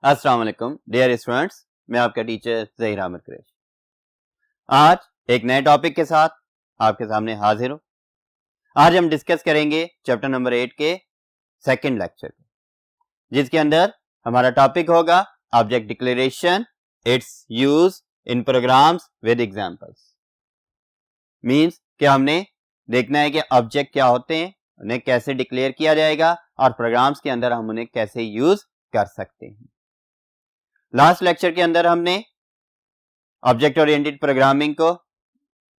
अस्सलाम वालेकुम dear students, मैं आपका टीचर ज़हीर अहमद कुरैशी। आज एक नए टॉपिक के साथ आपके सामने हाजिर हूं। आज हम डिस्कस करेंगे चैप्टर नंबर 8 के सेकंड लेक्चर को, जिसके अंदर हमारा टॉपिक होगा object declaration, it's use in programmes with examples. Means कि हमने देखना है कि ऑब्जेक्ट क्या होते हैं, उन्हें कैसे डिक्लेयर किया जाएगा और प्रोग्राम्स के अंदर हम उन्हें कैसे यूज कर सकते हैं। लास्ट लेक्चर के अंदर हमने ऑब्जेक्ट ओरिएंटेड प्रोग्रामिंग को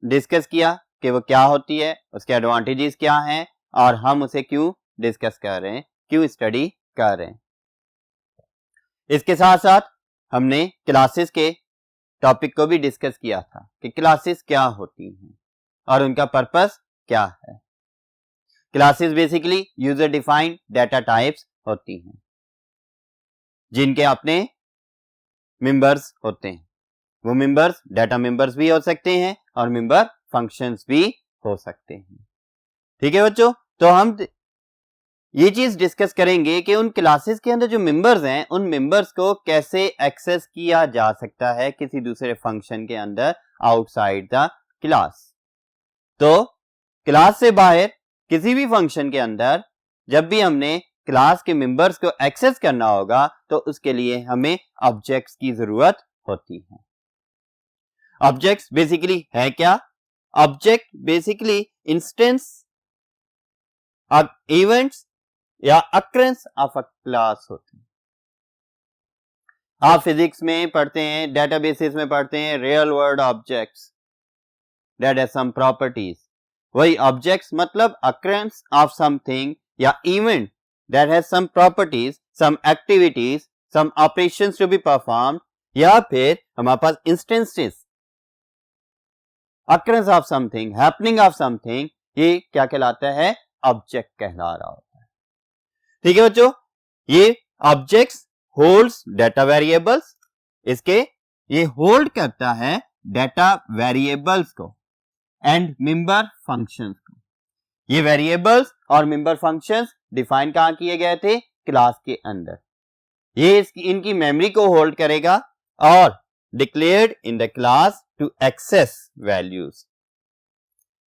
डिस्कस किया कि वो क्या होती है, उसके एडवांटेजेस क्या हैं और हम उसे क्यों डिस्कस कर रहे हैं, क्यों स्टडी कर रहे हैं। इसके साथ साथ हमने क्लासेस के टॉपिक को भी डिस्कस किया था कि क्लासेस क्या होती हैं और उनका पर्पस क्या है। Classes basically user defined data types होती हैं जिनके अपने मेंबर्स होते हैं। वो मेंबर्स डाटा मेंबर्स भी हो सकते हैं और मेंबर फंक्शंस भी हो सकते हैं। ठीक है बच्चों, तो हम ये चीज डिस्कस करेंगे कि उन क्लासेस के अंदर जो मेंबर्स हैं, उन मेंबर्स को कैसे एक्सेस किया जा सकता है किसी दूसरे फंक्शन के अंदर आउटसाइड द क्लास। तो क्लास से बाहर किसी भी फंक्शन के अंदर जब भी हमने क्लास के मेंबर्स को एक्सेस करना होगा तो उसके लिए हमें ऑब्जेक्ट्स की जरूरत होती है। ऑब्जेक्ट्स बेसिकली है क्या? ऑब्जेक्ट बेसिकली इंस्टेंस और इवेंट्स या अक्रेंस ऑफ अ क्लास होते हैं। आप फिजिक्स में पढ़ते हैं, डेटाबेसेस में पढ़ते हैं real world objects that have some properties. वही ऑब्जेक्ट्स मतलब अक्रेंस ऑफ समथिंग या event that has some properties, some activities, some operations to be performed, या फिर हमारे पास instances, occurrence of something, happening of something, ये क्या कहलाता है? ऑब्जेक्ट कहला रहा होता है। ठीक है बच्चों, ये ऑब्जेक्ट्स होल्ड्स डाटा वेरिएबल्स, इसके ये होल्ड करता है डाटा वेरिएबल्स को एंड मेंबर फंक्शंस को। ये वेरिएबल्स और मेंबर फंक्शंस डिफाइन कहां किए गए थे? क्लास के अंदर। ये इनकी मेमोरी को होल्ड करेगा और declared in the class to access values.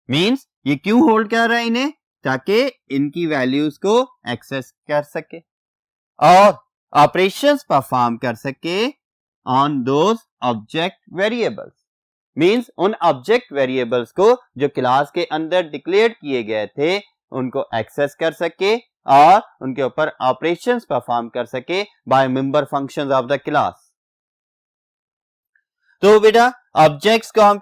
Means ये क्यों होल्ड कर रहा है इन्हें? ताकि इनकी वैल्यूज को एक्सेस कर सके और ऑपरेशंस परफॉर्म कर सके on those object variables. Means उन ऑब्जेक्ट वेरिएबल्स को जो क्लास के अंदर डिक्लेयर किए गए थे उनको एक्सेस कर सके और उनके ऊपर ऑपरेशंस परफॉर्म कर सके by member functions of the class. तो बेटा ऑब्जेक्ट्स को हम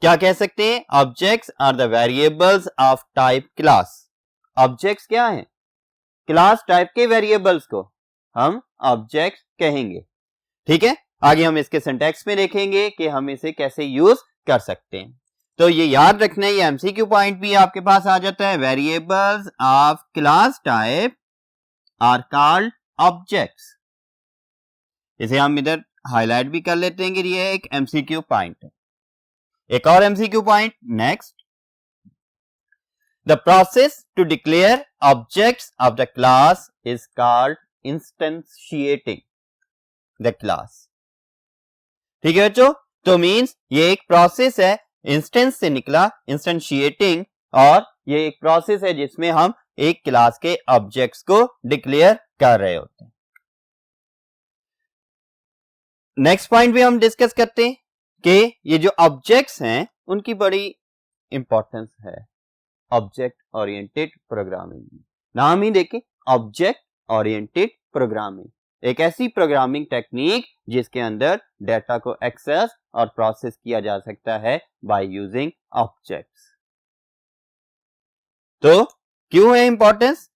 क्या कह सकते हैं? Objects are the variables of type class. Objects क्या हैं? क्लास टाइप के वेरिएबल्स को हम ऑब्जेक्ट्स कहेंगे। ठीक है, आगे हम इसके सिंटैक्स में देखेंगे कि हम इसे कैसे यूज कर सकते हैं। तो ये याद रखना है, ये एमसीक्यू पॉइंट भी आपके पास आ जाता है। Variables of class type are called objects. इसे हम इधर हाईलाइट भी कर लेते हैं कि ये एक एमसीक्यू पॉइंट है। एक और MCQ point next, the process to declare objects of the class is called instantiating the class. ठीक है बच्चों, तो मींस ये एक प्रोसेस है, इंस्टेंस से निकला इंस्टेंशिएटिंग, और ये एक प्रोसेस है जिसमें हम एक क्लास के ऑब्जेक्ट्स को डिक्लेयर कर रहे होते हैं। नेक्स्ट पॉइंट भी हम डिस्कस करते हैं कि ये जो ऑब्जेक्ट्स हैं उनकी बड़ी इंपॉर्टेंस है ऑब्जेक्ट ओरिएंटेड प्रोग्रामिंग। नाम ही देखें, ऑब्जेक्ट ओरिएंटेड प्रोग्रामिंग, एक ऐसी प्रोग्रामिंग टेक्निक जिसके अंदर डाटा को एक्सेस और प्रोसेस किया जा सकता है बाय यूजिंग ऑब्जेक्ट्स। तो क्यों है importance?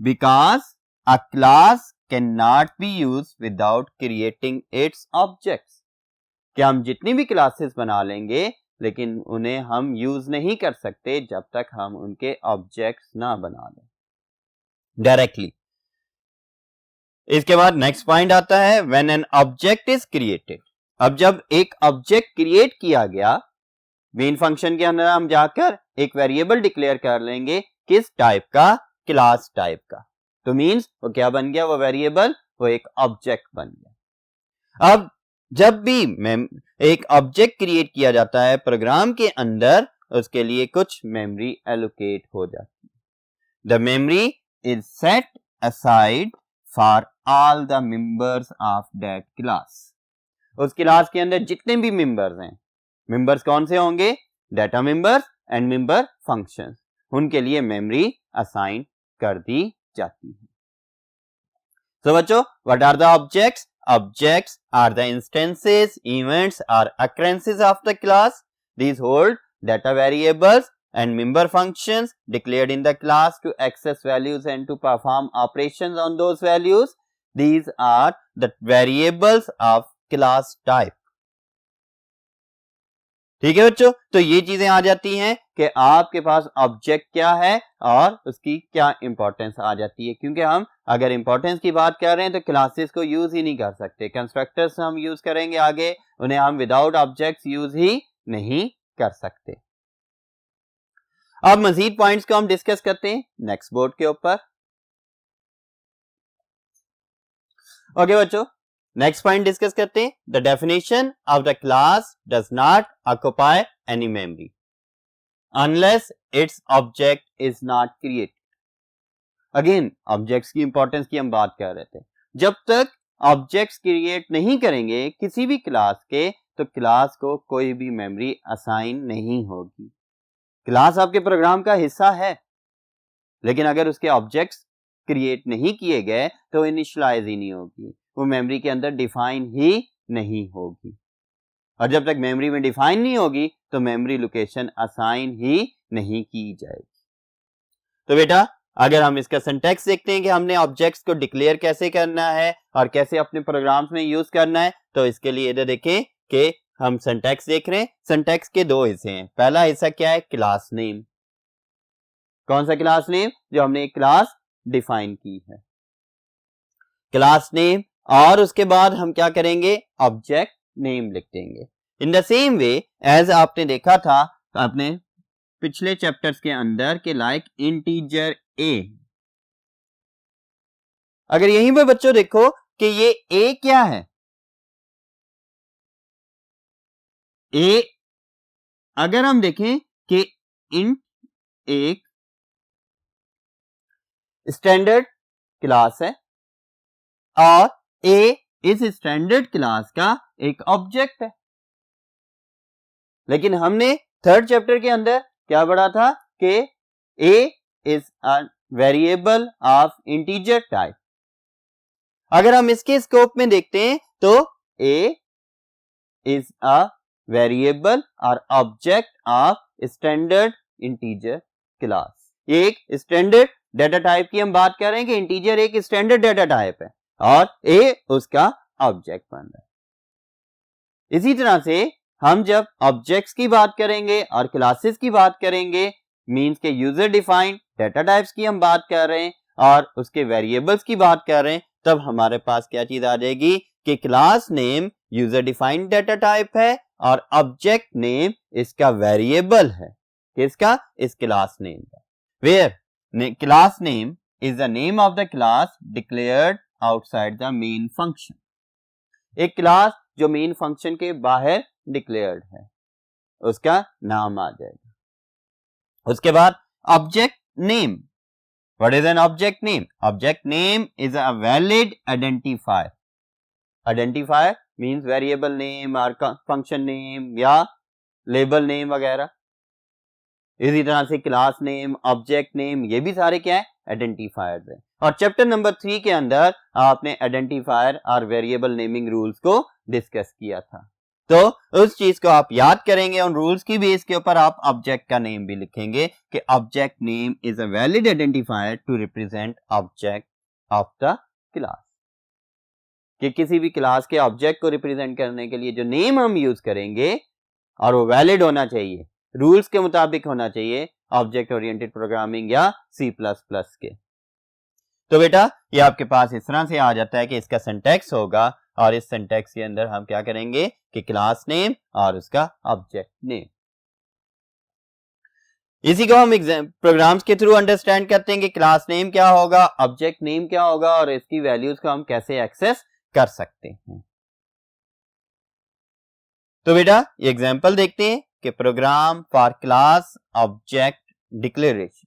Because a class can not be use without creating its objects. कि हम जितनी भी क्लासेस बना लेंगे लेकिन उन्हें हम यूज नहीं कर सकते जब तक हम उनके ऑब्जेक्ट्स ना बना लें डायरेक्टली। इसके बाद नेक्स्ट पॉइंट आता है when an object is created. अब जब एक ऑब्जेक्ट क्रिएट किया गया, मेन फंक्शन के अंदर हम जाकर एक वेरिएबल डिक्लेयर कर लेंगे किस टाइप का? क्लास टाइप का। तो मींस वो क्या बन गया? वो वेरिएबल वो एक ऑब्जेक्ट बन गया। अब जब भी एक ऑब्जेक्ट क्रिएट किया जाता है प्रोग्राम के अंदर, उसके लिए कुछ मेमोरी एलोकेट हो जाती है। The memory is set aside for all the members of that class. उस क्लास के अंदर जितने भी मेंबर्स हैं, मेंबर्स कौन से होंगे? Data members and member functions, उनके लिए मेमोरी असाइन कर दी जाती है। तो बच्चों, what are the objects? Objects are the instances, events or occurrences of the class. These hold data variables and member functions declared in the class to access values and to perform operations on those values. These are the variables of class type. ठीक है बच्चों, तो ये चीजें आ जाती हैं कि आपके पास ऑब्जेक्ट क्या है और उसकी क्या इंपॉर्टेंस आ जाती है। क्योंकि हम अगर इंपॉर्टेंस की बात कर रहे हैं तो क्लासेस को यूज ही नहीं कर सकते, कंस्ट्रक्टर्स हम यूज करेंगे आगे, उन्हें हम विदाउट ऑब्जेक्ट्स यूज ही नहीं कर सकते। अब मजीद पॉइंट्स को हम डिस्कस करते हैं नेक्स्ट बोर्ड के ऊपर। ओके बच्चों, नेक्स्ट पॉइंट डिस्कस करते हैं। The definition of the class does not occupy any memory unless its object is not created. Again objects की इंपॉर्टेंस की हम बात कर रहे थे। जब तक ऑब्जेक्ट्स क्रिएट नहीं करेंगे किसी भी क्लास के, तो क्लास को कोई भी मेमोरी असाइन नहीं होगी। क्लास आपके प्रोग्राम का हिस्सा है, लेकिन अगर उसके ऑब्जेक्ट्स क्रिएट नहीं किए गए तो इनिशियलाइज ही नहीं होगी, वो मेमोरी के अंदर डिफाइन ही नहीं होगी। और जब तक मेमोरी में डिफाइन नहीं होगी तो मेमोरी लोकेशन असाइन ही नहीं की जाएगी। तो बेटा, अगर हम इसका सिंटैक्स देखते हैं कि हमने ऑब्जेक्ट्स को डिक्लेयर कैसे करना है और कैसे अपने प्रोग्राम्स में यूज करना है, तो इसके लिए इधर देखें कि हम सिंटैक्स देख रहे हैं। सिंटैक्स के दो हिस्से हैं। पहला हिस्सा क्या है? Class name. कौन सा क्लास नेम? जो हमने एक क्लास डिफाइन की है, क्लास नेम। और उसके बाद हम क्या करेंगे? ऑब्जेक्ट नेम लिख देंगे। In the same way as आपने देखा था अपने पिछले चैप्टर्स के अंदर के लाइक इंटीजर ए। अगर यहीं पे बच्चों देखो कि ये ए क्या है? ए अगर हम देखें कि इंट एक स्टैंडर्ड क्लास है और ए इस स्टैंडर्ड क्लास का एक ऑब्जेक्ट है। लेकिन हमने थर्ड चैप्टर के अंदर क्या पढ़ा था कि A is a variable of integer type. अगर हम इसके स्कोप में देखते हैं तो ए इज अ वेरिएबल और object of standard integer class. ये एक स्टैंडर्ड डेटा टाइप की हम बात कर रहे हैं कि इंटीजर एक स्टैंडर्ड डेटा टाइप है और ए उसका ऑब्जेक्ट बन रहा है। इसी तरह से हम जब ऑब्जेक्ट्स की बात करेंगे और क्लासेस की बात करेंगे, मींस के यूजर डिफाइंड डेटा टाइप्स की हम बात कर रहे हैं और उसके वेरिएबल्स की बात कर रहे हैं, तब हमारे पास क्या चीज आ जाएगी कि class name user defined data type है और ऑब्जेक्ट नेम इसका वेरिएबल है। किसका? इस क्लास नेम का। Where class name is the name of the class declared outside the main function. एक क्लास जो मेन फंक्शन के बाहर डिक्लेयर्ड है, उसका नाम आ जाएगा। उसके बाद object name. What is an object name? Object name is a valid identifier. Identifier means variable name और फंक्शन नेम या लेबल नेम वगैरह। इसी तरह से क्लास नेम, ऑब्जेक्ट नेम, ये भी सारे क्या है? आइडेंटिफायर्स हैं। और चैप्टर नंबर 3 के अंदर आपने आइडेंटिफायर और वेरिएबल नेमिंग रूल्स को डिस्कस किया था। तो उस चीज को आप याद करेंगे, उन रूल्स की बेस के ऊपर आप ऑब्जेक्ट का नेम भी लिखेंगे कि object name is a valid identifier to represent object of the class. कि किसी भी क्लास के ऑब्जेक्ट को रिप्रेजेंट करने के लिए जो नेम हम यूज करेंगे और वो वैलिड होना चाहिए, रूल्स के मुताबिक होना चाहिए, ऑब्जेक्ट ओरिएंटेड प्रोग्रामिंग या C++ के। तो बेटा, ये आपके पास इस तरह से आ जाता है कि इसका सिंटैक्स होगा और इस सिंटैक्स के अंदर हम क्या करेंगे कि क्लास नेम और उसका ऑब्जेक्ट नेम। इसी को हम प्रोग्राम्स के थ्रू अंडरस्टैंड करते हैं कि क्लास नेम क्या होगा, ऑब्जेक्ट नेम क्या होगा और इसकी वैल्यूज को हम कैसे एक्सेस कर सकते हैं। तो बेटा ये एग्जांपल देखते हैं कि program for class object declaration,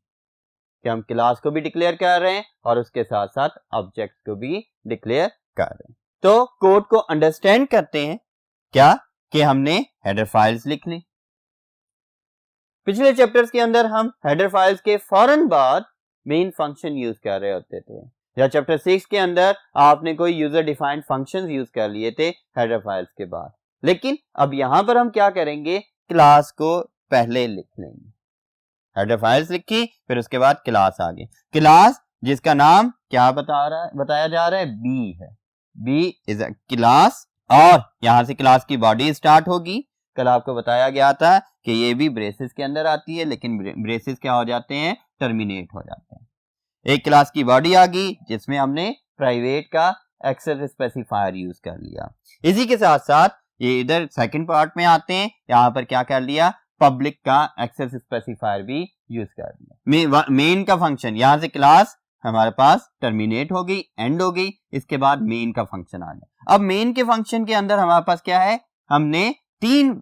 कि हम क्लास को भी डिक्लेयर कर रहे हैं और उसके साथ साथ ऑब्जेक्ट को भी डिक्लेयर कर रहे हैं। तो कोड को अंडरस्टैंड करते हैं क्या कि हमने हेडर फाइल्स लिख ली। पिछले चैप्टर्स के अंदर हम हेडर फाइल्स के फौरन बाद मेन फंक्शन यूज कर रहे होते थे, या चैप्टर 6 के अंदर आपने कोई यूजर डिफाइंड फंक्शंस यूज कर लिए थे हेडर फाइल्स के बाद। लेकिन अब यहां पर हम क्या करेंगे, क्लास को पहले लिख लेंगे। हेडर फाइल्स लिखी, फिर उसके बाद क्लास आ गई। क्लास जिसका नाम क्या बताया जा रहा है, बी है। बी इज अ क्लास और यहां से क्लास की बॉडी स्टार्ट होगी। कल आपको बताया गया था कि ये भी ब्रेसेस के अंदर आती है, लेकिन ब्रेसेस क्या हो जाते हैं, टर्मिनेट हो जाते हैं। एक क्लास की बॉडी आ गई जिसमें हमने प्राइवेट का एक्सेस स्पेसिफायर यूज कर लिया। इसी के साथ साथ ये इधर सेकंड पार्ट में आते हैं, यहां पर क्या कर लिया, पब्लिक का एक्सेस स्पेसिफायर भी यूज कर दिया। मेन का फंक्शन, यहां से क्लास हमारे पास टर्मिनेट हो गई, एंड हो गई, इसके बाद मेन का फंक्शन आ गया। अब मेन के फंक्शन के अंदर हमारे पास क्या है, हमने 3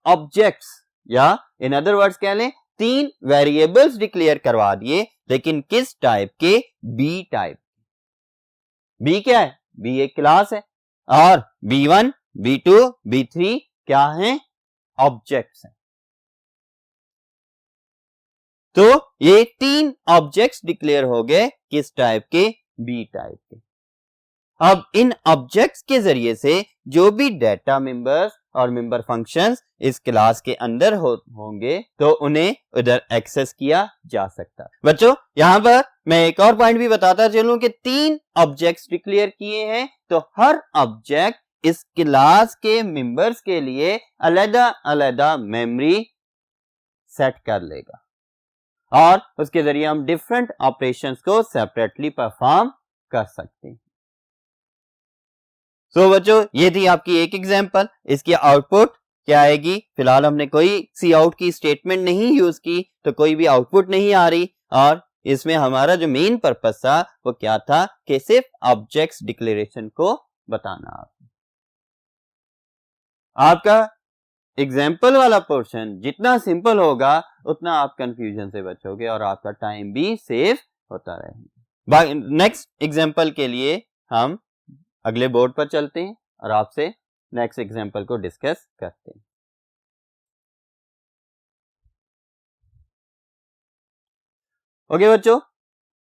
ऑब्जेक्ट्स या इन अदर वर्ड्स कह लें 3 वेरिएबल्स डिक्लेयर करवा दिए, लेकिन किस टाइप के, बी टाइप। बी क्या है, बी एक क्लास है और B1 B2 B3 क्या है, ऑब्जेक्ट्स हैं। तो ये 3 ऑब्जेक्ट्स डिक्लेयर हो गए किस टाइप के, बी टाइप के। अब इन ऑब्जेक्ट्स के जरिए से जो भी डेटा मेंबर्स और मेंबर फंक्शंस इस क्लास के अंदर होंगे तो उन्हें उधर एक्सेस किया जा सकता है। बच्चों यहां पर मैं एक और पॉइंट भी बताता चलूं कि 3 ऑब्जेक्ट्स डिक्लेयर किए हैं, तो हर ऑब्जेक्ट इस क्लास के मेंबर्स के लिए अलग-अलग मेमोरी सेट कर लेगा और उसके जरिए हम डिफरेंट ऑपरेशंस को सेपरेटली परफॉर्म कर सकते हैं। तो बच्चों ये थी आपकी एक एग्जांपल। इसकी आउटपुट क्या आएगी, फिलहाल हमने कोई सी आउट की स्टेटमेंट नहीं यूज की तो कोई भी आउटपुट नहीं आ रही, और इसमें हमारा जो मेन पर्पस था वो क्या था कि सिर्फ ऑब्जेक्ट्स डिक्लेरेशन को बताना। आपका एग्जाम्पल वाला पोर्शन जितना सिंपल होगा उतना आप कंफ्यूजन से बचोगे और आपका टाइम भी सेव होता रहेगा। नेक्स्ट एग्जाम्पल के लिए हम अगले बोर्ड पर चलते हैं और आपसे नेक्स्ट एग्जाम्पल को डिस्कस करते हैं। ओके बच्चों,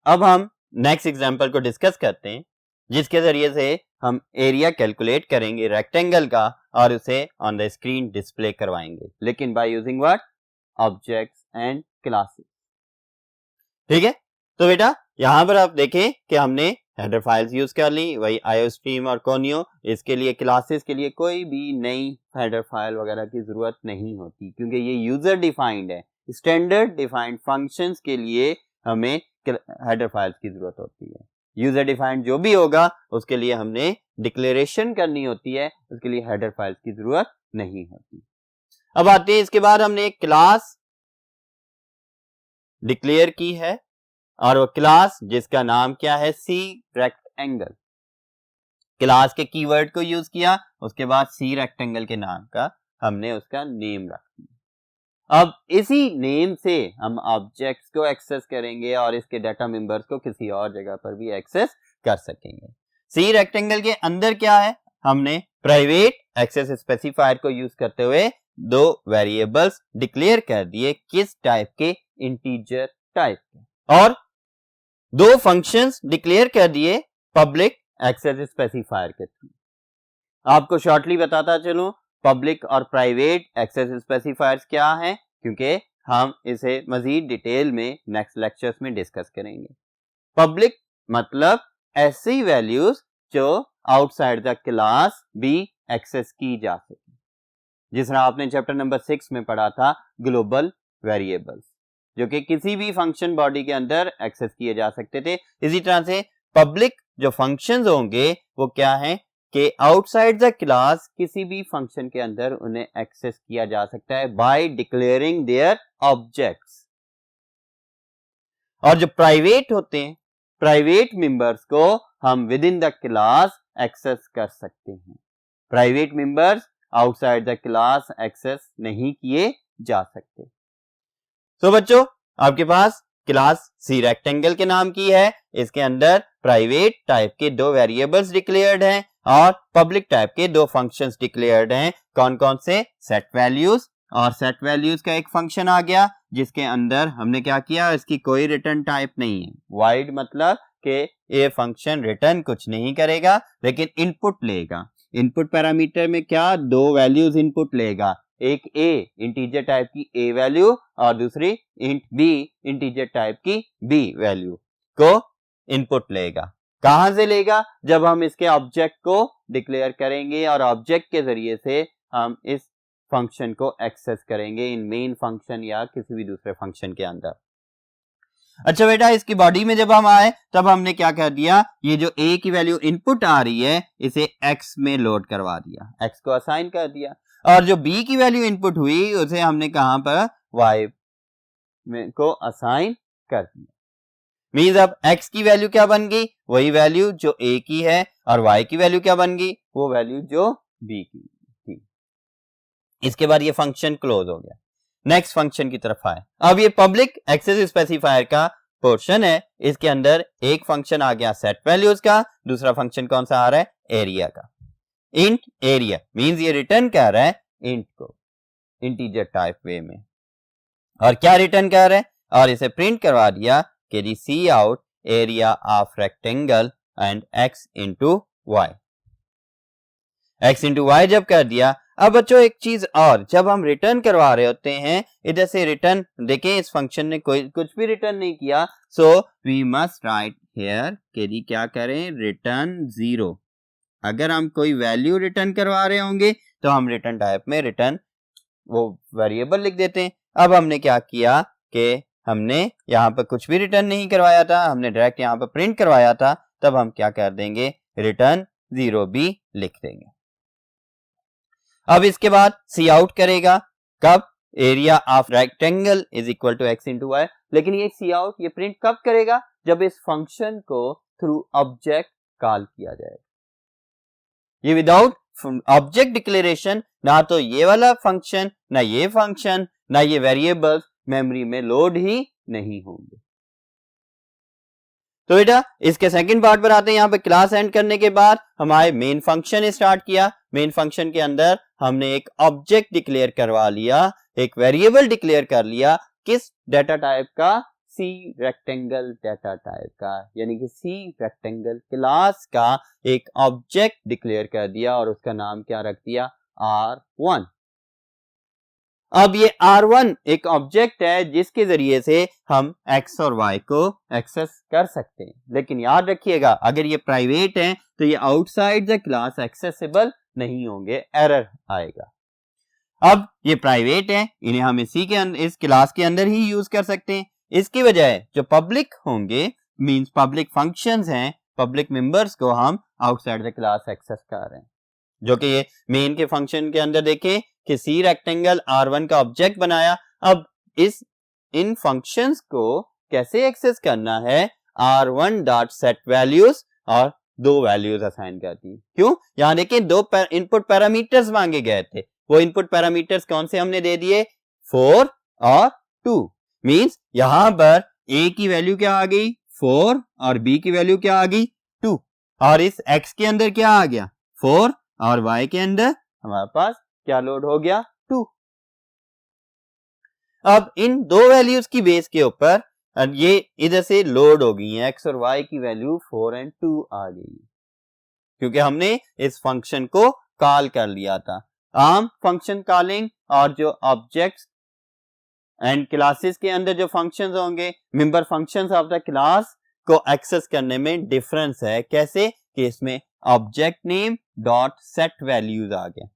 अब हम नेक्स्ट एग्जाम्पल को डिस्कस करते हैं जिसके जरिए से हम एरिया कैलकुलेट करेंगे रेक्टेंगल का और उसे ऑन द स्क्रीन डिस्प्ले करवाएंगे, लेकिन by using what, objects and classes. ठीक है, तो बेटा यहां पर आप देखें कि हमने हेडर फाइल्स यूज कर ली, वही आयोस्ट्रीम और कोनियो। इसके लिए क्लासेस के लिए कोई भी नई हेडर फाइल वगैरह की जरूरत नहीं होती क्योंकि ये यूजर डिफाइंड है। स्टैंडर्ड डिफाइंड फंक्शंस के लिए हमें हेडर फाइल्स की जरूरत होती है। यूजर डिफाइंड जो भी होगा उसके लिए हमने डिक्लेरेशन करनी होती है, उसके लिए हेडर फाइल्स की जरूरत नहीं होती। अब आते हैं, इसके बाद हमने एक क्लास डिक्लेयर की है और वो क्लास जिसका नाम क्या है, सी रेक्टेंगल। क्लास के कीवर्ड को यूज किया, उसके बाद सी रेक्टेंगल के नाम का हमने उसका नेम रख दिया। अब इसी नेम से हम ऑब्जेक्ट्स को एक्सेस करेंगे और इसके डाटा मेंबर्स को किसी और जगह पर भी एक्सेस कर सकेंगे। सी रेक्टेंगल के अंदर क्या है, हमने प्राइवेट एक्सेस स्पेसिफायर को यूज करते हुए 2 वेरिएबल्स डिक्लेयर कर दिए, किस टाइप के, इंटीजर टाइप के, और 2 फंक्शंस डिक्लेयर कर दिए पब्लिक एक्सेस स्पेसिफायर के थ्रू। आपको शॉर्टली बताता चलूं पब्लिक और प्राइवेट एक्सेस स्पेसिफायर्स क्या हैं, क्योंकि हम इसे मजीद डिटेल में नेक्स्ट लेक्चर्स में डिस्कस करेंगे। पब्लिक मतलब ऐसी वैल्यूज जो आउटसाइड द क्लास भी एक्सेस की जा सके, जिस तरह आपने चैप्टर नंबर 6 में पढ़ा था ग्लोबल वेरिएबल्स, जो कि किसी भी फंक्शन बॉडी के अंदर एक्सेस किए जा सकते थे। इसी तरह से पब्लिक जो फंक्शंस होंगे वो क्या हैं, कि आउटसाइड द क्लास किसी भी फंक्शन के अंदर उन्हें एक्सेस किया जा सकता है बाय डिक्लेयरिंग देयर ऑब्जेक्ट्स। और जो प्राइवेट होते हैं, प्राइवेट मेंबर्स को हम within the class access कर सकते हैं। Private members outside the class access नहीं किए जा सकते। तो बच्चों, आपके पास क्लास सी रेक्टेंगल के नाम की है, इसके अंदर प्राइवेट टाइप के दो वेरिएबल्स डिक्लेयर्ड हैं और पब्लिक टाइप के दो फंक्शंस डिक्लेयर्ड हैं। कौन कौन से? सेट वैल्यूज, और सेट वैल्यूज का एक फंक्शन आ गया जिसके अंदर हमने क्या किया, इसकी कोई रिटर्न टाइप नहीं है। वाइड मतलब कि ये फंक्शन रिटर्न कुछ नहीं करेगा लेकिन इनपुट लेगा। इनपुट पैरामीटर में क्या, दो वैल्यूज इनपुट लेगा, एक ए इंटीजर टाइप की ए वैल्यू और दूसरी इंट बी इंटीजर टाइप की बी वैल्यू को इनपुट लेगा। कहां से लेगा? जब हम इसके ऑब्जेक्ट को डिक्लेयर करेंगे और ऑब्जेक्ट के जरिए से हम इस फंक्शन को एक्सेस करेंगे इन मेन फंक्शन या किसी भी दूसरे फंक्शन के अंदर। अच्छा बेटा, इसकी बॉडी में जब हम आए तब हमने क्या कर दिया, ये जो a की वैल्यू इनपुट आ रही है इसे x में लोड करवा दिया, x को असाइन कर दिया, और जो b की वैल्यू इनपुट हुई उसे हमने कहां पर, y में को असाइन कर दिया। मींस अब x की वैल्यू क्या बन गई, वही वैल्यू जो a की है, और y की वैल्यू क्या बन गई, वो वैल्यू जो b की थी। इसके बाद ये फंक्शन क्लोज हो गया। नेक्स्ट फंक्शन की तरफ आए। अब ये पब्लिक एक्सेस स्पेसिफायर का पोर्शन है, इसके अंदर एक फंक्शन आ गया सेट वैल्यूज का, दूसरा फंक्शन कौन सा आ रहा है, एरिया का। इंट एरिया मींस ये रिटर्न कर रहा है इंट को इंटीजर टाइप वे में, और क्या रिटर्न कर रहा है, और इसे प्रिंट करवा दिया कि जी cout area of rectangle and X into Y. X into Y जब कर दिया, अब बच्चों एक चीज और, जब हम रिटर्न करवा रहे होते हैं इधर से रिटर्न, देखें इस फंक्शन ने कोई कुछ भी रिटर्न नहीं किया, so we must write here कि जी क्या करें, रिटर्न 0। अगर हम कोई वैल्यू रिटर्न करवा रहे होंगे तो हम रिटर्न टाइप में रिटर्न वो वेरिएबल लिख देते हैं। अब हमने क्या किया कि हमने यहाँ पर कुछ भी रिटर्न नहीं करवाया था, हमने डायरेक्ट यहाँ पर प्रिंट करवाया था, तब हम क्या कर देंगे, रिटर्न 0 भी लिख देंगे। अब इसके बाद सी आउट करेगा कब, area of rectangle is equal to X into Y. लेकिन ये सी आउट ये प्रिंट कब करेगा, जब इस फंक्शन को थ्रू ऑब्जेक्ट कॉल किया जाएगा। ये विदाउट ऑब्जेक्ट डिक्लेरेशन ना तो ये वाला फंक्शन, ना ये फंक्शन, ना ये वेरिएबल्स मेमोरी में लोड ही नहीं होंगे। तो बेटा इसके सेकंड पार्ट पर आते हैं। यहाँ पे क्लास एंड करने के बाद हमारे मेन फंक्शन स्टार्ट किया। मेन फंक्शन के अंदर हमने एक ऑब्जेक्ट डिक्लेयर करवा लिया, एक वेरिएबल डिक्लेयर कर लिया, किस डाटा टाइप का, सी रेक्टेंगल डाटा टाइप का, यानी कि सी रेक्टेंगल क्लास का एक ऑब्जेक्ट डिक्लेयर कर दिया और उसका नाम क्या रख दिया, R1। अब ये R1 एक ऑब्जेक्ट है जिसके जरिए से हम X और Y को एक्सेस कर सकते हैं। लेकिन याद रखिएगा अगर ये प्राइवेट है तो ये आउटसाइड द क्लास एक्सेसिबल नहीं होंगे, एरर आएगा। अब ये प्राइवेट है, इन्हें हम इसी के इस क्लास के अंदर ही यूज कर सकते हैं। इसकी बजाय जो पब्लिक होंगे मींस पब्लिक फंक्शंस हैं, पब्लिक मेंबर्स को हम आउटसाइड द क्लास एक्सेस कर रहे हैं, जो कि ये मेन के फंक्शन के अंदर देखें कि सी रेक्टेंगल R1 का ऑब्जेक्ट बनाया। अब इन फंक्शंस को कैसे एक्सेस करना है, R1 डॉट सेट वैल्यूज और दो वैल्यूज असाइन करती है। क्यों, यहां देखिए दो इनपुट पैरामीटर्स मांगे गए थे, वो इनपुट पैरामीटर्स कौन से हमने दे दिए, 4 और 2। मींस यहां पर A की वैल्यू क्या आ गई, 4, और B की वैल्यू क्या आ गई, 2, और इस X के अंदर क्या आ गया, 4, और Y के अंदर हमारे पास क्या लोड हो गया, 2। अब इन दो वैल्यूज की बेस के ऊपर ये इधर से लोड हो गई है, X और Y की वैल्यू 4 और 2 आ गई, क्योंकि हमने इस फंक्शन को कॉल कर लिया था। आम फंक्शन कॉलिंग और जो ऑब्जेक्ट्स एंड क्लासेस के अंदर जो फंक्शंस होंगे, member functions of the class को एक्सेस करने में डिफरेंस है। कैसे कि इसमें object name dot set values आ गया,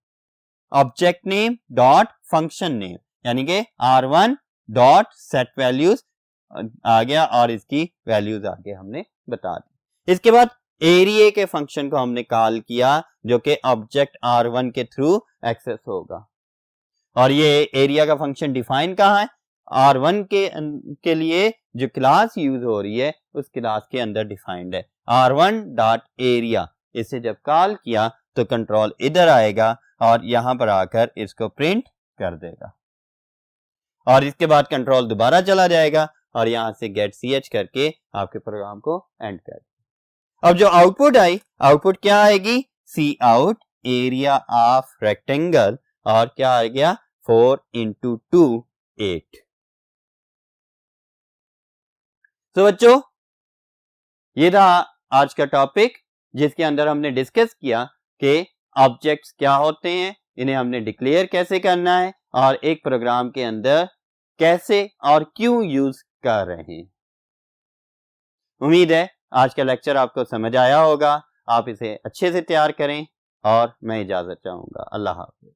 object name dot function name, यानी कि R1 डॉट सेट वैल्यूज आ गया और इसकी वैल्यूज आगे हमने बता दी। इसके बाद एरिया के फंक्शन को हमने कॉल किया जो कि ऑब्जेक्ट R1 के थ्रू एक्सेस होगा। और ये एरिया का फंक्शन डिफाइन कहाँ है? R1 के लिए जो क्लास यूज हो रही है उस क्लास के अंदर डिफाइंड है R1 डॉट एरिया। इसे जब कॉल किया तो कंट्रोल इधर आएगा और यहां पर आकर इसको प्रिंट कर देगा और इसके बाद कंट्रोल दोबारा चला जाएगा और यहां से गेट ch करके आपके प्रोग्राम को एंड कर। अब जो आउटपुट आई, आउटपुट क्या आएगी? सी आउट एरिया ऑफ रेक्टेंगल और क्या आ गया? 4 into 2 8। तो बच्चों ये था आज का टॉपिक जिसके अंदर हमने डिस्कस किया कि ऑब्जेक्ट्स क्या होते हैं, इन्हें हमने डिक्लेयर कैसे करना है और एक प्रोग्राम के अंदर कैसे और क्यों यूज कर रहे हैं। उम्मीद है आज का लेक्चर आपको समझ आया होगा। आप इसे अच्छे से तैयार करें और मैं इजाजत चाहूंगा। अल्लाह हाफिज।